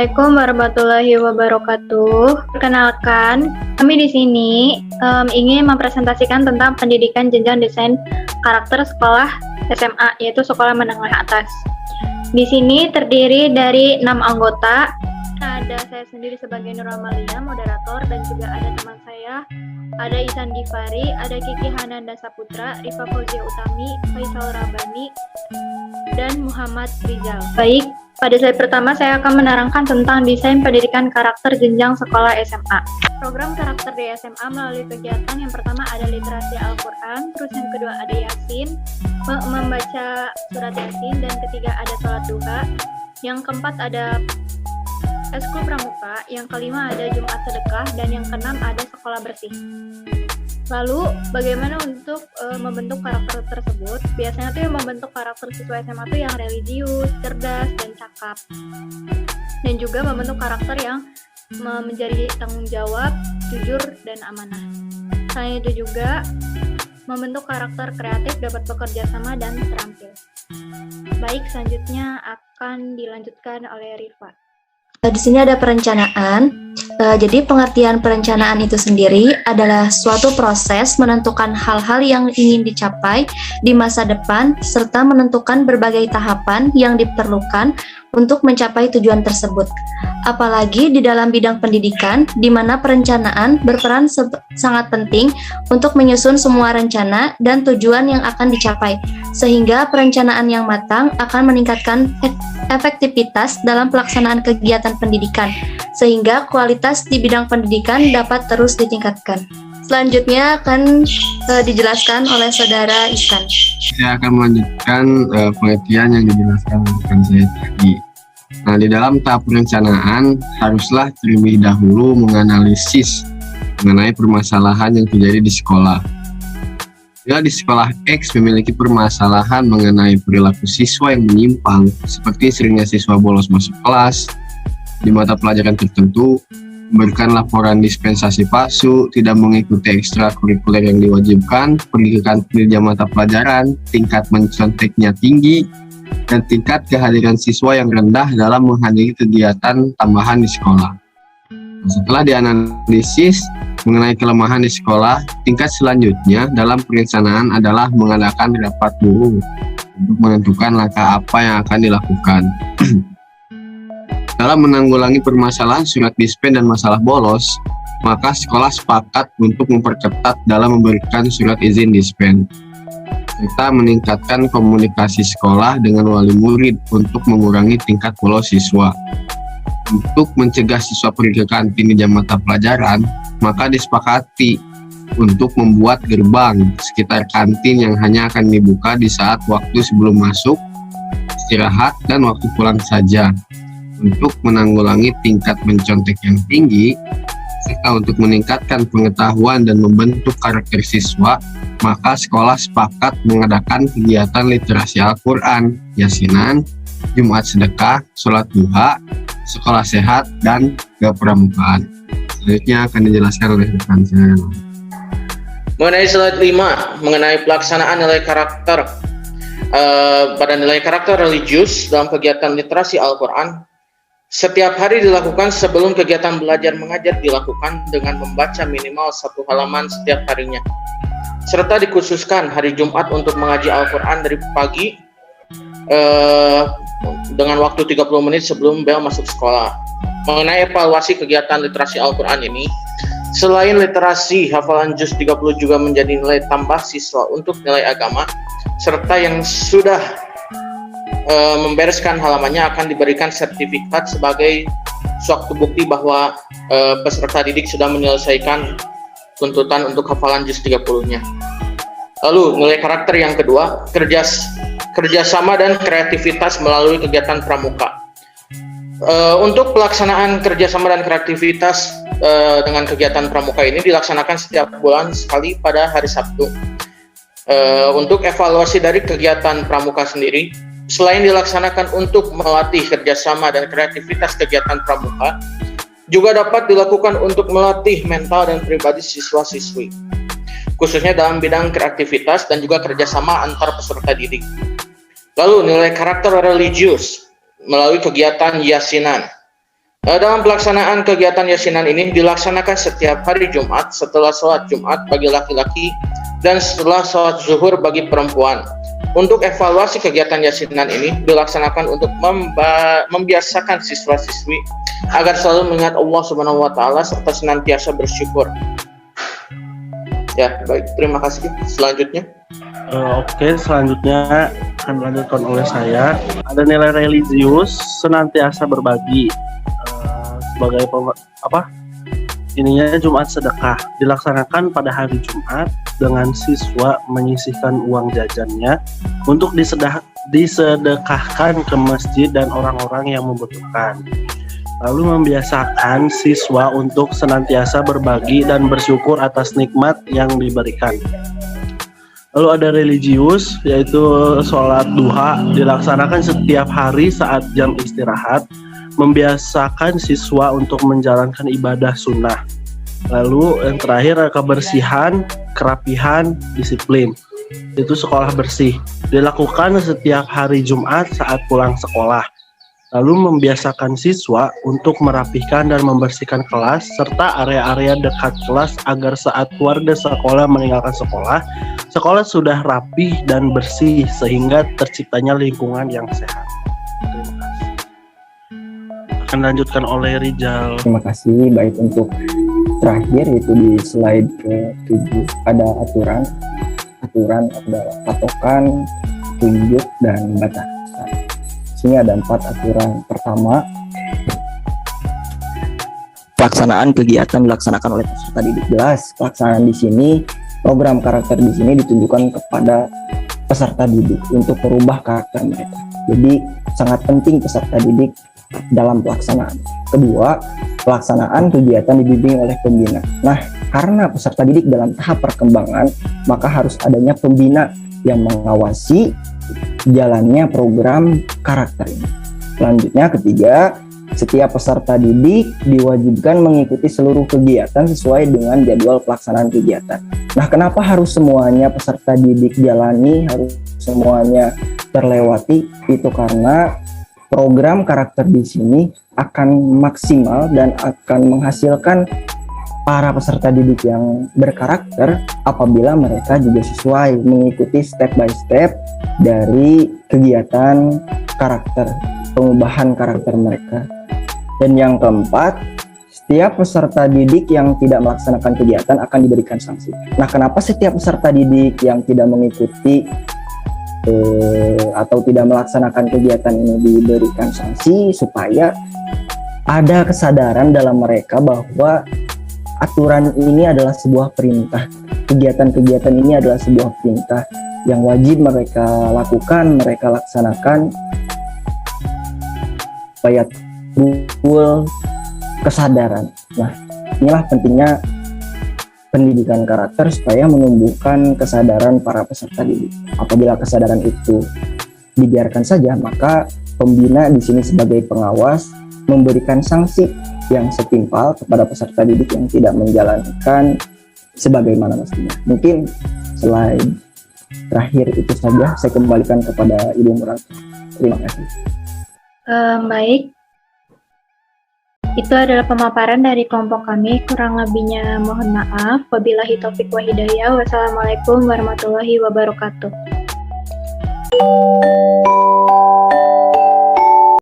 Assalamualaikum warahmatullahi wabarakatuh. Perkenalkan, kami di sini ingin mempresentasikan tentang pendidikan jenjang desain karakter sekolah SMA, yaitu sekolah menengah atas. Di sini terdiri dari 6 anggota. Ada saya sendiri sebagai Nur Amalia, moderator, dan juga ada teman saya, ada Ihsan Gifari, ada Kiki Hananda Saputra, Rifa Fauzia Utami, Faisal Rabani, dan Muhammad Rizal. Baik, pada slide pertama saya akan menerangkan tentang desain pendidikan karakter jenjang sekolah SMA. Program karakter di SMA melalui kegiatan yang pertama ada literasi Al-Quran, terus yang kedua ada Yasin, membaca surat Yasin, dan ketiga ada sholat duha, yang keempat ada eskul pramuka, yang kelima ada Jumat sedekah, dan yang keenam ada sekolah bersih. Lalu, bagaimana untuk membentuk karakter tersebut? Biasanya tuh yang membentuk karakter siswa SMA tuh yang religius, cerdas, dan cakap. Dan juga membentuk karakter yang menjadi tanggung jawab, jujur, dan amanah. Selain itu juga membentuk karakter kreatif, dapat bekerja sama, dan terampil. Baik, selanjutnya akan dilanjutkan oleh Rifa. Di sini ada perencanaan. Jadi pengertian perencanaan itu sendiri adalah suatu proses menentukan hal-hal yang ingin dicapai di masa depan serta menentukan berbagai tahapan yang diperlukan untuk mencapai tujuan tersebut. Apalagi di dalam bidang pendidikan, di mana perencanaan berperan sangat penting untuk menyusun semua rencana dan tujuan yang akan dicapai, sehingga perencanaan yang matang akan meningkatkan efektivitas dalam pelaksanaan kegiatan pendidikan, sehingga kualitas di bidang pendidikan dapat terus ditingkatkan. Selanjutnya akan dijelaskan oleh Saudara Ihsan. Saya akan melanjutkan pengertian yang dijelaskan oleh saya tadi. Nah, di dalam tahap perencanaan haruslah terlebih dahulu menganalisis mengenai permasalahan yang terjadi di sekolah. Bila di sekolah X memiliki permasalahan mengenai perilaku siswa yang menyimpang, seperti seringnya siswa bolos masuk kelas, di mata pelajaran tertentu, memberikan laporan dispensasi palsu, tidak mengikuti ekstrakurikuler yang diwajibkan, pergi ke kantin di jam mata pelajaran, tingkat menconteknya tinggi, dan tingkat kehadiran siswa yang rendah dalam menghadiri kegiatan tambahan di sekolah. Setelah dianalisis mengenai kelemahan di sekolah, tingkat selanjutnya dalam perencanaan adalah mengadakan rapat guru untuk menentukan langkah apa yang akan dilakukan. Dalam menanggulangi permasalahan surat dispen dan masalah bolos, maka sekolah sepakat untuk memperketat dalam memberikan surat izin dispen, serta meningkatkan komunikasi sekolah dengan wali murid untuk mengurangi tingkat bolos siswa. Untuk mencegah siswa pergi ke kantin di jam mata pelajaran, maka disepakati untuk membuat gerbang sekitar kantin yang hanya akan dibuka di saat waktu sebelum masuk, istirahat, dan waktu pulang saja. Untuk menanggulangi tingkat mencontek yang tinggi, serta untuk meningkatkan pengetahuan dan membentuk karakter siswa, maka sekolah sepakat mengadakan kegiatan literasi Al-Quran, Yasinan, Jumat sedekah, sholat duha, sekolah sehat, dan kepramukaan. Selanjutnya akan dijelaskan oleh rekan saya. Mengenai slide 5, mengenai pelaksanaan nilai karakter pada nilai karakter religius dalam kegiatan literasi Al-Quran, setiap hari dilakukan sebelum kegiatan belajar mengajar dilakukan dengan membaca minimal 1 halaman setiap harinya, serta dikhususkan hari Jumat untuk mengaji Al-Quran dari pagi dengan waktu 30 menit sebelum bel masuk sekolah. Mengenai evaluasi kegiatan literasi Al-Quran ini, selain literasi, hafalan juz 30 juga menjadi nilai tambah siswa untuk nilai agama, serta yang sudah membereskan halamannya akan diberikan sertifikat sebagai suatu bukti bahwa peserta didik sudah menyelesaikan tuntutan untuk hafalan juz 30-nya. Lalu nilai karakter yang kedua, kerjasama dan kreativitas melalui kegiatan pramuka. Untuk pelaksanaan kerjasama dan kreativitas dengan kegiatan pramuka ini dilaksanakan setiap bulan sekali pada hari Sabtu. Untuk evaluasi dari kegiatan pramuka sendiri, selain dilaksanakan untuk melatih kerjasama dan kreativitas kegiatan pramuka, juga dapat dilakukan untuk melatih mental dan pribadi siswa-siswi, khususnya dalam bidang kreativitas dan juga kerjasama antar peserta didik. Lalu nilai karakter religius melalui kegiatan Yasinan. Dalam pelaksanaan kegiatan yasinan ini dilaksanakan setiap hari Jumat setelah sholat Jumat bagi laki-laki dan setelah sholat zuhur bagi perempuan. Untuk evaluasi kegiatan yasinan ini dilaksanakan untuk membiasakan siswa-siswi agar selalu mengingat Allah Subhanahu wa taala serta senantiasa bersyukur. Ya, baik, terima kasih. Selanjutnya. Oke, selanjutnya akan dilanjutkan oleh saya. Ada nilai religius, senantiasa berbagi. Sebagai ininya Jumat sedekah dilaksanakan pada hari Jumat dengan siswa menyisihkan uang jajannya untuk disedekahkan ke masjid dan orang-orang yang membutuhkan. Lalu membiasakan siswa untuk senantiasa berbagi dan bersyukur atas nikmat yang diberikan. Lalu ada religius, yaitu sholat duha dilaksanakan setiap hari saat jam istirahat, membiasakan siswa untuk menjalankan ibadah sunnah. Lalu yang terakhir kebersihan, kerapihan, disiplin. Itu sekolah bersih. Dilakukan setiap hari Jumat saat pulang sekolah. Lalu membiasakan siswa untuk merapihkan dan membersihkan kelas serta area-area dekat kelas agar saat keluarga sekolah meninggalkan sekolah, sekolah sudah rapih dan bersih sehingga terciptanya lingkungan yang sehat. Terima kasih. Akan dilanjutkan oleh Rijal. Terima kasih. Baik, untuk terakhir itu di slide ke-7 ada aturan adalah patokan, tunjuk, dan batasan. Di sini ada 4 aturan. Pertama, pelaksanaan kegiatan dilaksanakan oleh peserta didik. Jelas, pelaksanaan di sini, program karakter di sini ditujukan kepada peserta didik untuk merubah karakter mereka. Jadi sangat penting peserta didik dalam pelaksanaan. Kedua, pelaksanaan kegiatan dibimbing oleh pembina. Nah, karena peserta didik dalam tahap perkembangan, maka harus adanya pembina yang mengawasi jalannya program karakter ini. Selanjutnya, ketiga, setiap peserta didik diwajibkan mengikuti seluruh kegiatan sesuai dengan jadwal pelaksanaan kegiatan. Nah, kenapa harus semuanya peserta didik jalani, harus semuanya terlewati? Itu karena program karakter di sini akan maksimal dan akan menghasilkan para peserta didik yang berkarakter apabila mereka juga sesuai mengikuti step by step dari kegiatan karakter, pengubahan karakter mereka. Dan yang keempat, setiap peserta didik yang tidak melaksanakan kegiatan akan diberikan sanksi. Nah, kenapa setiap peserta didik yang tidak mengikuti atau tidak melaksanakan kegiatan ini diberikan sanksi? Supaya ada kesadaran dalam mereka bahwa aturan ini adalah sebuah perintah, kegiatan-kegiatan ini adalah sebuah perintah yang wajib mereka lakukan, mereka laksanakan, supaya timbul kesadaran. Nah, inilah pentingnya pendidikan karakter supaya menumbuhkan kesadaran para peserta didik. Apabila kesadaran itu dibiarkan saja, maka pembina di sini sebagai pengawas memberikan sanksi yang setimpal kepada peserta didik yang tidak menjalankan sebagaimana mestinya. Mungkin slide terakhir itu saja, saya kembalikan kepada Ibu Murati. Terima kasih. Baik, itu adalah pemaparan dari kelompok kami. Kurang lebihnya mohon maaf. Wabillahi taufik wa hidayah. Wassalamualaikum warahmatullahi wabarakatuh.